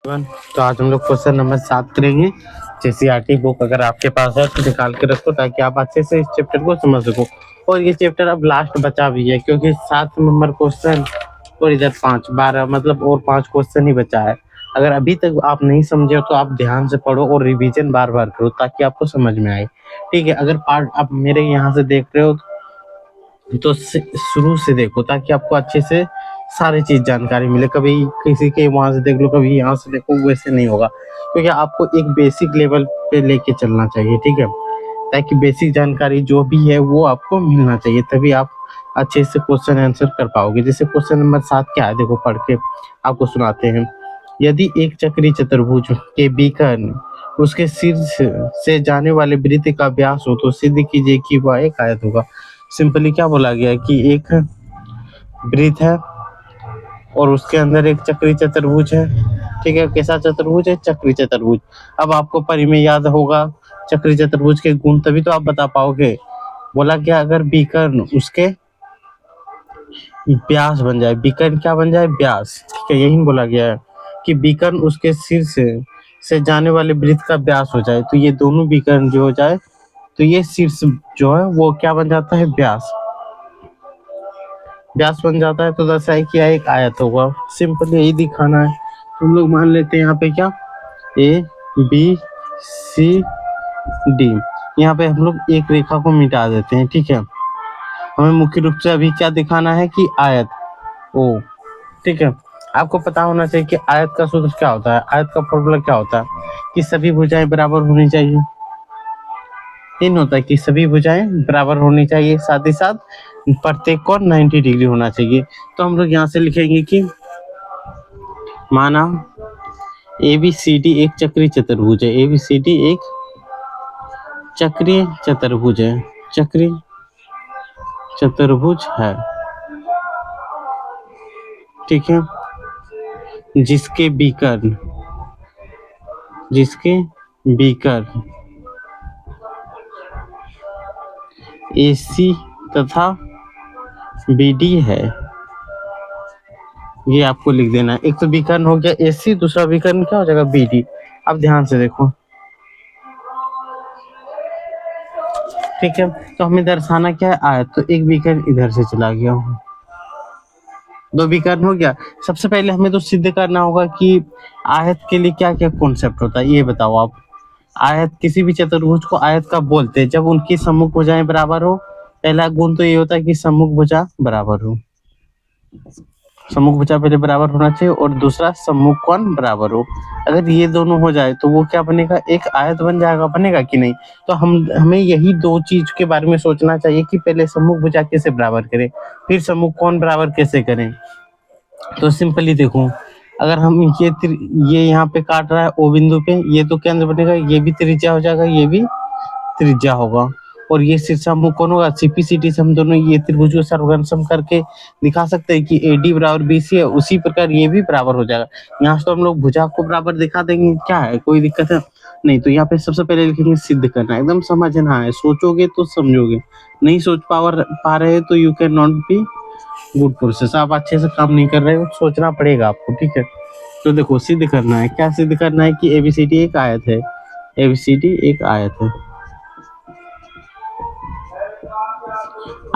One. तो आज हम लोग क्वेश्चन नंबर 7 करेंगे। जेसीईआरटी बुक अगर आपके पास है तो निकाल के रखो ताकि आप अच्छे से इस चैप्टर को समझ सको। और ये चैप्टर अब लास्ट बचा भी है क्योंकि 7 नंबर क्वेश्चन और इधर 5 12 मतलब और 5 क्वेश्चन ही बचा है। अगर अभी तक आप नहीं समझे हो तो आप ध्यान से पढ़ो और रिवीजन बार बार करो ताकि आपको समझ में आए। ठीक है, अगर पार्ट आप मेरे यहाँ से देख रहे हो तो शुरू से देखो ताकि आपको अच्छे से सारी चीज जानकारी मिले। कभी किसी के वहां से देख लो, कभी यहाँ से देखो, वैसे नहीं होगा क्योंकि आपको एक बेसिक लेवल पे लेके चलना चाहिए। ठीक है, ताकि बेसिक जानकारी जो भी है वो आपको मिलना चाहिए, तभी आप अच्छे से क्वेश्चन आंसर कर पाओगे। जैसे क्वेश्चन नंबर 7 क्या है, देखो पढ़ के आपको सुनाते हैं। यदि एक चक्री चतुर्भुज के विकर्ण उसके शीर्ष से जाने वाले वृत्त का व्यास हो तो सिद्ध कीजिए कि वह एक आयत होगा। सिंपली क्या बोला गया है कि एक वृत्त है और उसके अंदर एक चक्री चतुर्भुज है। ठीक है, कैसा चतुर्भुज है? चक्री चतुर्भुज। अब आपको परिमेय याद होगा चक्री चतुर्भुज के गुण, तभी तो आप बता पाओगे। बोला क्या, अगर विकर्ण उसके व्यास बन जाए, विकर्ण क्या बन जाए? व्यास। ठीक है, यही बोला गया है कि विकर्ण उसके शीर्ष से जाने वाले वृत्त का व्यास हो जाए, तो ये दोनों विकर्ण जो हो जाए तो ये शीर्ष जो है वो क्या बन जाता है? व्यास। व्यास बन जाता है तो दर्शाए कि एक आयत होगा। सिंपल यही दिखाना है। हम लोग मान लेते हैं यहाँ पे क्या, ए बी सी डी। यहाँ पे हम लोग एक रेखा को मिटा देते हैं। ठीक है, हमें मुख्य रूप से अभी क्या दिखाना है कि आयत ओ। ठीक है, आपको पता होना चाहिए कि आयत का सूत्र क्या होता है। आयत का फॉर्मूला क्या होता है कि सभी भुजाएं बराबर होनी चाहिए। इन होता है कि सभी भुजाएं बराबर होनी चाहिए, साथ ही साथ प्रत्येक कोण 90 डिग्री होना चाहिए। तो हम लोग यहाँ से लिखेंगे कि माना ABCD एक चक्रीय चतुर्भुज है। ABCD एक चक्रीय चतुर्भुज है, चक्रीय चतुर्भुज है। ठीक है, जिसके विकर्ण AC तथा BD है। ये आपको लिख देना है। एक तो विकर्ण हो गया AC, दूसरा विकर्ण क्या हो जाएगा? BD। अब ध्यान से देखो। ठीक है, तो हमें दर्शाना क्या है? आयत। तो एक विकर्ण इधर से चला गया, दो विकर्ण हो गया। सबसे पहले हमें तो सिद्ध करना होगा कि आयत के लिए क्या क्या कॉन्सेप्ट होता है, ये बताओ आप। आयत, किसी भी चतुर्भुज को आयत का बोलते हैं जब उनकी सम्मुख भुजाएं बराबर हो। पहला गुण तो ये होता है कि सम्मुख भुजा बराबर हो, सम्मुख भुजा पहले बराबर होना चाहिए, और दूसरा सम्मुख कोण बराबर हो। अगर ये दोनों हो जाए तो वो क्या बनेगा? एक आयत बन जाएगा। बनेगा कि नहीं? तो हमें यही दो चीज के बारे में सोचना चाहिए कि पहले सम्मुख भुजा कैसे बराबर करें, फिर सम्मुख कोण बराबर कैसे करें। तो सिंपली देखो, अगर हम ये यहाँ पे काट रहा है O बिंदु पे, ये तो केंद्र बनेगा, ये भी त्रिज्या हो जाएगा, ये भी त्रिज्या होगा, और ये शीर्षामुख कौन होगा? CPCD से हम दोनों ये त्रिभुज को सर्वगण सम करके दिखा सकते हैं कि AD बराबर BC है। उसी प्रकार ये भी बराबर हो जाएगा। यहाँ से तो हम लोग भुजा को बराबर दिखा देंगे, क्या है, कोई दिक्कत है नहीं। तो यहाँ पे सबसे पहले लिखेंगे सिद्ध करना। एकदम समझना है, सोचोगे तो समझोगे, नहीं सोच पा रहे तो you can not be good process. आप अच्छे से काम नहीं कर रहे हो, सोचना पड़ेगा आपको। ठीक है, तो देखो सिद्ध करना है। क्या सिद्ध करना है? कि ABCD एक आयत है। ABCD एक आयत है।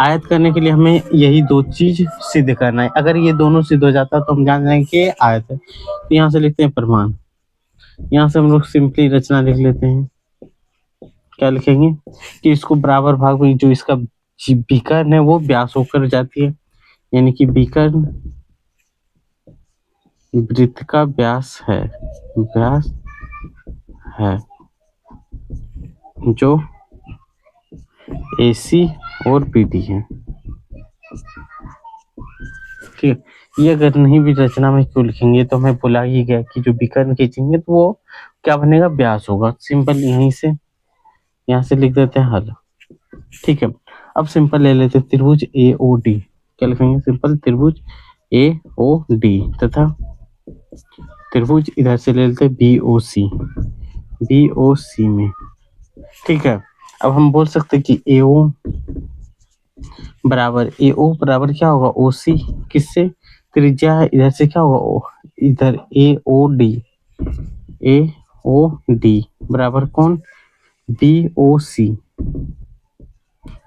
आयत करने के लिए हमें यही दो चीज सिद्ध करना है। अगर ये दोनों सिद्ध हो जाता है तो हम जान जाएंगे कि आयत है। तो यहाँ से लिखते हैं प्रमाण। यहाँ से हम लोग सिंपली रचना लिख लेते हैं। क्या लिखेंगे? कि इसको बराबर भाग में जो इसका विकर्ण है वो व्यास होकर जाती है, यानी कि विकर्ण वृत्त का व्यास है, व्यास है जो AC और BD है। ठीक है, ये अगर नहीं भी रचना में क्यों लिखेंगे, तो हमें बोला ही गया कि जो विकर्ण खींचेंगे तो वो क्या बनेगा? व्यास होगा। सिंपल यहीं से यहाँ से लिख देते हैं हल। ठीक है, अब सिंपल ले लेते हैं त्रिभुज AOD। क्या लिखेंगे? सिंपल त्रिभुज AOD तथा त्रिभुज इधर से ले लेते हैं BOC में। ठीक है, अब हम बोल सकते हैं कि AO बराबर क्या होगा? OC। किससे? त्रिज्या है, इधर से क्या होगा? इधर AOD ए ओ डी बराबर कौन बी ओ सी,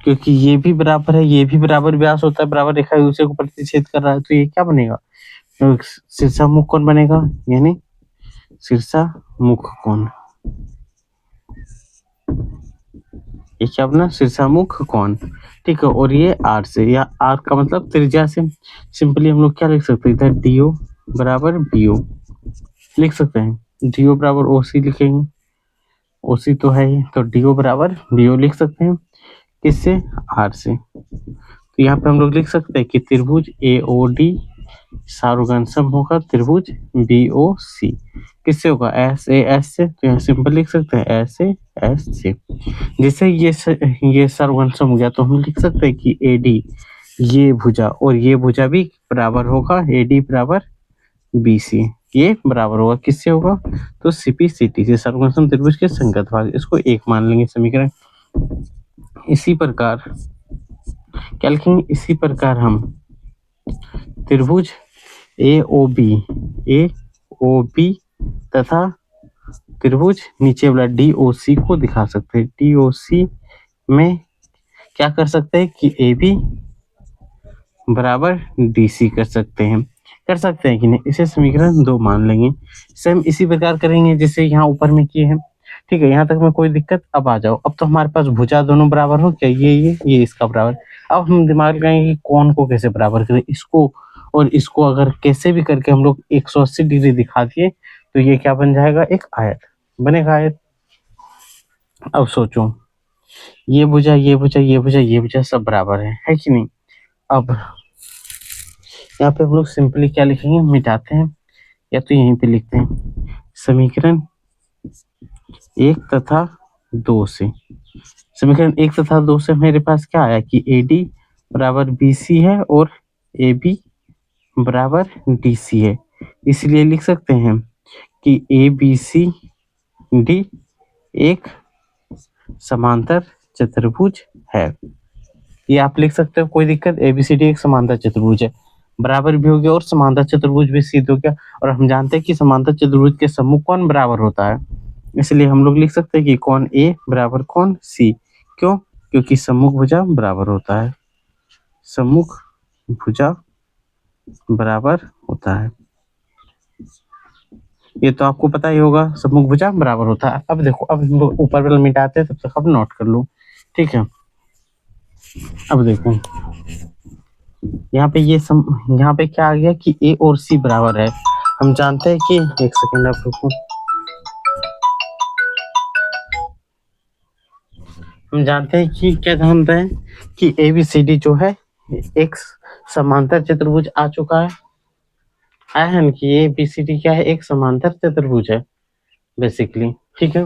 क्योंकि ये भी बराबर है, ये भी बराबर व्यास होता है, बराबर रेखा दूसरे को प्रतिच्छेद कर रहा है, तो ये क्या बनेगा, तो शीर्षा मुख कौन बनेगा, यानी शीर्षा मुख कौन, ये क्या बना शीर्षा मुख कौन, ठीक है। और ये आर से, या आर का मतलब त्रिज्या से, सिंपली हम लोग क्या लिख सकते हैं, इधर डीओ बराबर बीओ लिख सकते हैं, डीओ बराबर ओसी लिखेंगे, ओसी तो है ही, तो डीओ बराबर बीओ लिख सकते हैं, किससे आर से। तो यहाँ पे हम लोग लिख सकते हैं कि त्रिभुज ए ओ डी सार्वघनसम होगा त्रिभुज बी ओ सी, किससे होगा एस ए एस से, तो यहाँ सिंपल लिख सकते हैं एस ए एस से। जैसे ये सार्वघनसम हो गया, तो हम लिख सकते हैं कि ए डी ये भुजा और ये भुजा भी बराबर होगा, ए डी बराबर बी सी, ये बराबर होगा किससे होगा, तो सीपी सीटी से, सर्वघनसम त्रिभुज के संगत भाग, इसको एक मान लेंगे समीकरण। इसी प्रकार क्या लिखेंगे, इसी प्रकार हम त्रिभुज ए ओ बी तथा त्रिभुज नीचे वाला डी ओ सी को दिखा सकते हैं। डी ओ सी में क्या कर सकते हैं कि ए बी बराबर डी सी कर सकते हैं कि नहीं, इसे समीकरण 2 मान लेंगे। सेम इसी प्रकार करेंगे जैसे यहाँ ऊपर में किए हैं, ठीक है। यहाँ तक में कोई दिक्कत, अब आ जाओ, अब तो हमारे पास भुजा दोनों बराबर हो क्या, ये इसका बराबर। अब हम दिमाग लगाएंगे कि कौन को कैसे बराबर करें, इसको और इसको अगर कैसे भी करके हम लोग 180 डिग्री दिखा दिए तो ये क्या बन जाएगा, एक आयत बनेगा आयत। अब सोचो, ये भुजा ये भुजा ये भुजा ये भुजा सब बराबर है कि नहीं। अब यहाँ पे हम लोग सिंपली क्या लिखेंगे, मिटाते हैं या तो यहीं पे लिखते हैं, समीकरण 1 तथा 2 से, समीकरण 1 तथा 2 से मेरे पास क्या आया कि ए डी बराबर बी सी है और ए बी बराबर डी सी है, इसलिए लिख सकते हैं कि ए बी सी डी एक समांतर चतुर्भुज है। ये आप लिख सकते हो, कोई दिक्कत, ए बी सी डी एक समांतर चतुर्भुज है, बराबर भी हो गया और समांतर चतुर्भुज भी सिद्ध हो गया। और हम जानते हैं कि समांतर चतुर्भुज के सम्मुख कौन बराबर होता है, इसलिए हम लोग लिख सकते हैं कि कौन ए बराबर कौन सी, क्यों, क्योंकि सम्मुख भुजा बराबर होता है, सम्मुख भुजा बराबर होता है, ये तो आपको पता ही होगा, सम्मुख भुजा बराबर होता है। अब देखो, अब हम लोग ऊपर वाला मिटाते हैं, तब तक अब नोट कर लो, ठीक है। अब देखो यहाँ पे यहाँ पे क्या आ गया कि ए और सी बराबर है, हम जानते हैं कि, एक सेकेंड आप रुको, हम जानते हैं कि क्या जानते हैं कि ए बी सी डी जो है एक समांतर चतुर्भुज आ चुका है, आया है ना, कि ए बी सी डी क्या है, एक समांतर चतुर्भुज है बेसिकली, ठीक है।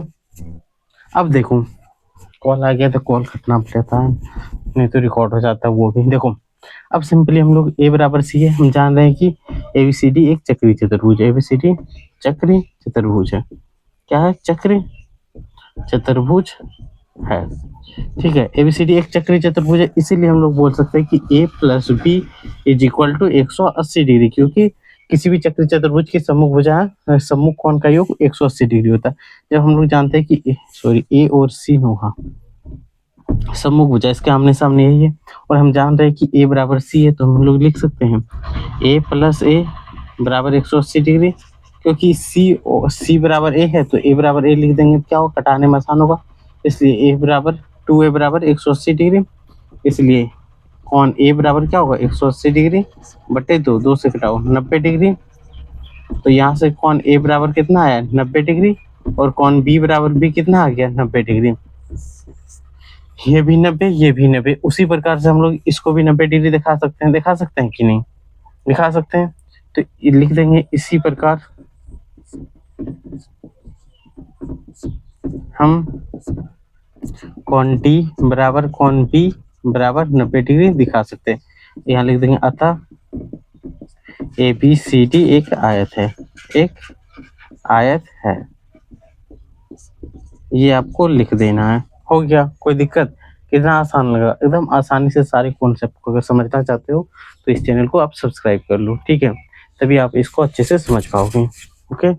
अब देखो कॉल आ गया तो कॉल कटना पड़ता है, नहीं तो रिकॉर्ड हो जाता है वो भी। देखो अब सिंपली हम लोग ए बराबर सी है, हम जान रहे हैं कि ए बी सी डी एक चक्रीय चतुर्भुज है, ए बी सी डी चक्रीय चतुर्भुज है, क्या है, चक्रीय चतुर्भुज है, ठीक है। एबीसीडी एक चक्रीय चतुर्भुज है, इसीलिए हम लोग बोल सकते हैं कि A plus B is equal to 180 degree, क्योंकि किसी भी चक्रीय चतुर्भुज की सम्मुख भुजा सम्मुख कोण का योग 180 डिग्री होता है। जब हम लोग जानते हैं कि ए और सी होगा सम्मुख भुजा, इसके आमने सामने यही है, और हम जान रहे हैं कि ए बराबर सी है, तो हम लोग लिख सकते हैं ए प्लस ए बराबर 180 डिग्री, क्योंकि सी बराबर ए है तो ए बराबर ए लिख देंगे, क्या होगा, कटाने में आसान होगा, इसलिए ए बराबर 2a बराबर 180 डिग्री, इसलिए कौन ए बराबर क्या होगा 180 डिग्री बटे 2 से घटाओ 90 डिग्री, तो यहाँ से कौन ए बराबर कितना आया 90 डिग्री, और कौन बी बराबर भी कितना आ गया 90 डिग्री, ये भी 90 ये भी 90। उसी प्रकार से हम लोग इसको भी 90 डिग्री दिखा सकते हैं कि नहीं, दिखा सकते हैं, तो लिख देंगे इसी प्रकार हम कौन डी बराबर कौन बी बराबर 90 डिग्री दिखा सकते हैं। यहाँ लिख देंगे अतः ए बी सी डी एक आयत है, एक आयत है, ये आपको लिख देना है, हो गया। कोई दिक्कत, कितना आसान लगा, एकदम आसानी से सारे कॉन्सेप्ट को अगर समझना चाहते हो तो इस चैनल को आप सब्सक्राइब कर लो, ठीक है, तभी आप इसको अच्छे से समझ पाओगे, ओके।